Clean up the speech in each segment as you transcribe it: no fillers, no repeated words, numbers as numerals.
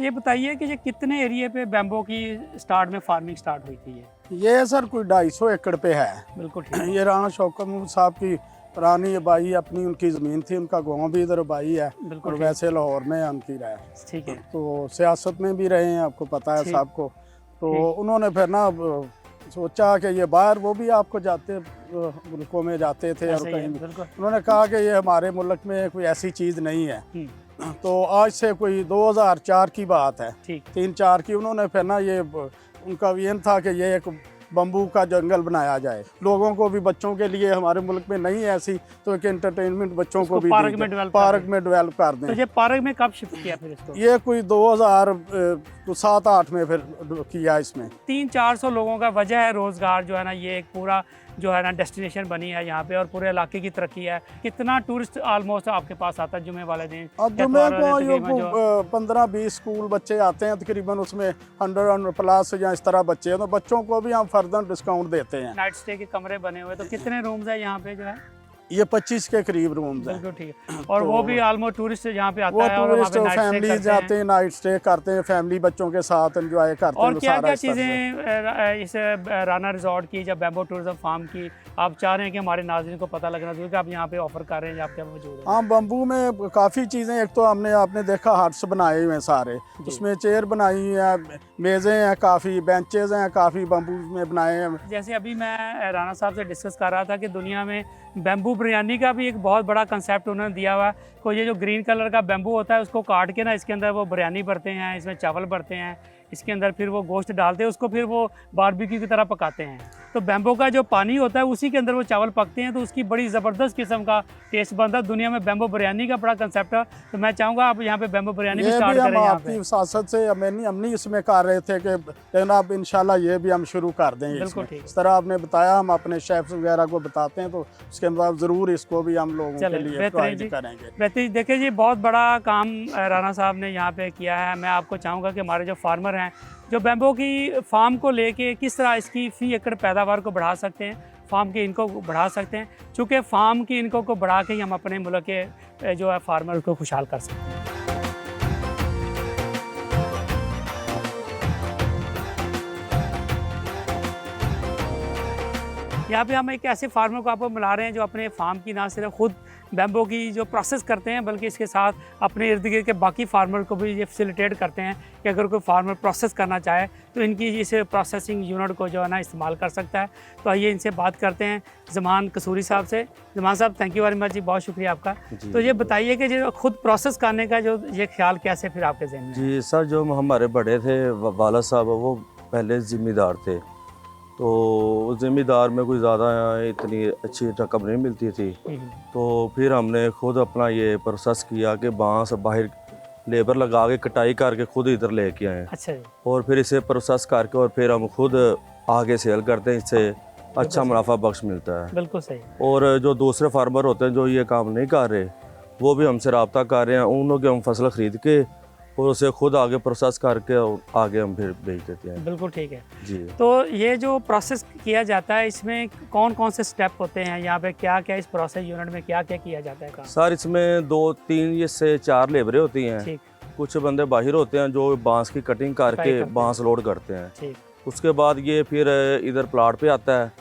ये बताइए कि ये कितने एरिया पे बैम्बो की स्टार्ट में फार्मिंग स्टार्ट हुई थी? ये सर कोई 250 एकड़ पे है। बिल्कुल ठीक है। ये राणा शौकत महमूद साहब की पुरानी आबाई, अपनी उनकी ज़मीन थी, उनका गांव भी इधर आबाई है बिल्कुल और ठीक। वैसे लाहौर में है उनकी राय। ठीक है। तो सियासत में भी रहे हैं, आपको पता है ठीक। साहब को। तो ठीक। उन्होंने फिर ना सोचा कि ये बाहर वो भी आपको जाते मुल्कों में जाते थे और ऐसा ही है, कहीं भी। बिल्कुल। उन्होंने कहा कि ये हमारे मुल्क में कोई ऐसी चीज़ नहीं है। हम्म, तो आज से कोई 2004 की बात है, ठीक। 3-4 की। उन्होंने फिर ना ये उनका विजन था कि ये एक बम्बू का जंगल बनाया जाए, लोगों को भी, बच्चों के लिए। हमारे मुल्क में नहीं है ऐसी, तो एक एंटरटेनमेंट बच्चों को भी पार्क में डेवलप पार्क में डेवलप कर तो दें। ये पार्क में कब शिफ्ट किया फिर इसको? ये कोई 2007-8 में फिर किया इसमें। 300-400 लोगों का वजह है रोज़गार जो है ना, ये एक पूरा जो है ना डेस्टिनेशन बनी है यहाँ पे और पूरे इलाके की तरक्की है। कितना टूरिस्ट ऑलमोस्ट आपके पास आता है जुमे वाले दिन? अब जुमे को ये तकरीबन जो 15-20 स्कूल बच्चे आते हैं तकरीबन, उसमें 100+ या इस तरह बच्चे हैं। तो बच्चों को भी हम फर्दर डिस्काउंट देते हैं। नाइट स्टे के कमरे बने हुए, तो कितने रूम्स है यहाँ पे जो है? ये 25 के करीब रूम्स हैं। बिल्कुल ठीक है। और तो वो भी ऑलमोस्ट टूरिस्ट यहाँ पे आता वो है और वहाँ टूरिस्ट पे नाइट स्टे फैमिली करते जाते हैं। हैं, नाइट स्टे करते हैं, फैमिली बच्चों के साथ एंजॉय करते हैं। और तो क्या सारा क्या इस तरह से। चीज़ें इस राना रिजॉर्ट की या बैम्बो टूरिज्म फार्म की आप चाह रहे हैं कि हमारे नाज़रीन को पता लगना चाहिए कि आप यहाँ पे ऑफर कर रहे हैं, आप क्या मौजूद है? हाँ, बम्बू में काफ़ी चीज़ें। एक तो आपने देखा हट्स बनाए हुए हैं सारे, उसमें चेयर बनाई हैं, मेज़ें हैं, काफ़ी बेंचेज हैं, काफ़ी बम्बू में बनाए हैं। जैसे अभी मैं राना साहब से डिस्कस कर रहा था कि दुनिया में बैम्बू बिरयानी का भी एक बहुत बड़ा कंसेप्ट उन्होंने दिया हुआ है। को ये जो ग्रीन कलर का बैम्बू होता है उसको काट के ना इसके अंदर वो बिरयानी भरते हैं, इसमें चावल भरते हैं, इसके अंदर फिर वो गोश्त डालते हैं, उसको फिर वो बारबेक्यू की तरह पकाते हैं। तो बैम्बो का जो पानी होता है उसी के अंदर वो चावल पकते हैं, तो उसकी बड़ी ज़बरदस्त किस्म का टेस्ट बनता है। दुनिया में बैम्बो बिरयानी का बड़ा कंसेप्ट है। तो मैं चाहूँगा आप यहाँ पे बैम्बो बिरयानी भी ये स्टार्ट भी हम करें यहाँ आपकी पे। सासत से हमने इसमें कर रहे थे कि लेकिन अब इंशाल्लाह ये भी हम शुरू कर देंगे। बिल्कुल इसमें ठीक। इस तरह आपने बताया, हम अपने शेफ्स वगैरह को बताते हैं, तो उसके बाद ज़रूर इसको भी हम लोगों के लिए बेहतरीन प्रोवाइड जी। करेंगे। बेहतरीन। देखिए जी, बहुत बड़ा काम राना साहब ने यहाँ पे किया है। मैं आपको चाहूँगा कि हमारे जो फार्मर हैं, जो बैम्बो की फार्म को लेके किस तरह इसकी फ़ी एकड़ पैदावार को बढ़ा सकते हैं, फार्म की इनको बढ़ा सकते हैं। चूँकि फार्म की इनको को बढ़ा के ही हम अपने मुल्क के जो है फार्मर को खुशहाल कर सकते हैं। यहाँ पे हम एक ऐसे फार्मर को आपको मिला रहे हैं जो अपने फार्म की ना सिर्फ खुद बैम्बो की जो प्रोसेस करते हैं, बल्कि इसके साथ अपने इर्द गिर्द के बाकी फार्मर को भी ये फैसिलिटेट करते हैं कि अगर कोई फार्मर प्रोसेस करना चाहे तो इनकी इस प्रोसेसिंग यूनिट को जो है ना इस्तेमाल कर सकता है। तो आइए इनसे बात करते हैं, ज़मान कसूरी साहब से। ज़मान साहब, थैंक यू वेरी मच जी, बहुत शुक्रिया आपका। तो ये बताइए कि जो खुद प्रोसेस करने का जो ये ख्याल कैसे फिर आपके जहन में? जी सर, जो हमारे बड़े थे वाला साहब, वो पहले ज़िम्मेदार थे। तो ज़िम्मेदार में कोई ज़्यादा इतनी अच्छी रकम नहीं मिलती थी। तो फिर हमने खुद अपना ये प्रोसेस किया कि बांस बाहर लेबर लगा के कटाई करके खुद इधर लेके आए। अच्छा जी। और फिर इसे प्रोसेस करके और फिर हम खुद आगे सेल करते हैं, इससे अच्छा मुनाफा बख्श मिलता है। बिल्कुल सही। और जो दूसरे फार्मर होते हैं जो ये काम नहीं कर रहे, वो भी हमसे रब्ता कर रहे हैं। उन लोग हम फसल ख़रीद के और उसे खुद आगे प्रोसेस करके और आगे हम फिर बेच देते हैं। बिल्कुल ठीक है जी। तो ये जो प्रोसेस किया जाता है, इसमें कौन कौन से स्टेप होते हैं यहाँ पे? क्या क्या इस प्रोसेस यूनिट में क्या क्या किया जाता है काम? सर, इसमें 2-3 से 4 लेबरें होती हैं। ठीक। कुछ बंदे बाहर होते हैं जो बांस की कटिंग करके बांस लोड करते हैं। ठीक। उसके बाद ये फिर इधर प्लाट पे आता है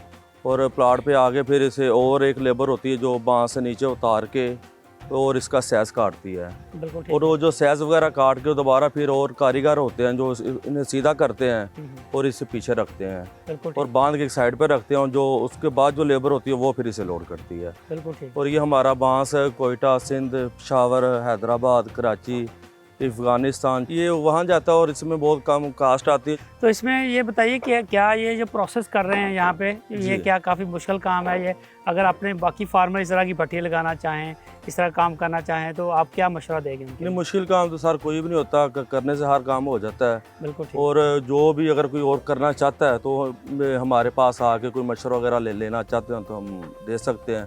और प्लाट पे आगे फिर इसे और एक लेबर होती है जो बांस से नीचे उतार के और इसका सैज काटती है। बिल्कुल ठीक। और वो जो सैज वगैरह काट के दोबारा फिर और कारीगर होते हैं जो इन्हें सीधा करते हैं और इसे पीछे रखते हैं। बिल्कुल और बांध के एक साइड पे रखते हैं। जो उसके बाद जो लेबर होती है वो फिर इसे लोड करती है। बिल्कुल ठीक। और ये हमारा बांस कोयटा, सिंध, पेशावर, हैदराबाद, कराची, अफ़गानिस्तान, ये वहाँ जाता है और इसमें बहुत कम कास्ट आती है। तो इसमें ये बताइए कि क्या ये जो प्रोसेस कर रहे हैं यहाँ पे, ये क्या काफ़ी मुश्किल काम है ये? अगर अपने बाकी फार्मर इस तरह की भट्टी लगाना चाहें, इस तरह काम करना चाहें, तो आप क्या मशवरा देंगे उनके? नहीं, मुश्किल काम तो सर कोई भी नहीं होता, करने से हर काम हो जाता है। बिल्कुल ठीक। और जो भी अगर कोई और करना चाहता है तो हमारे पास आके कोई मशवरा वगैरह लेना चाहते हैं तो हम दे सकते हैं।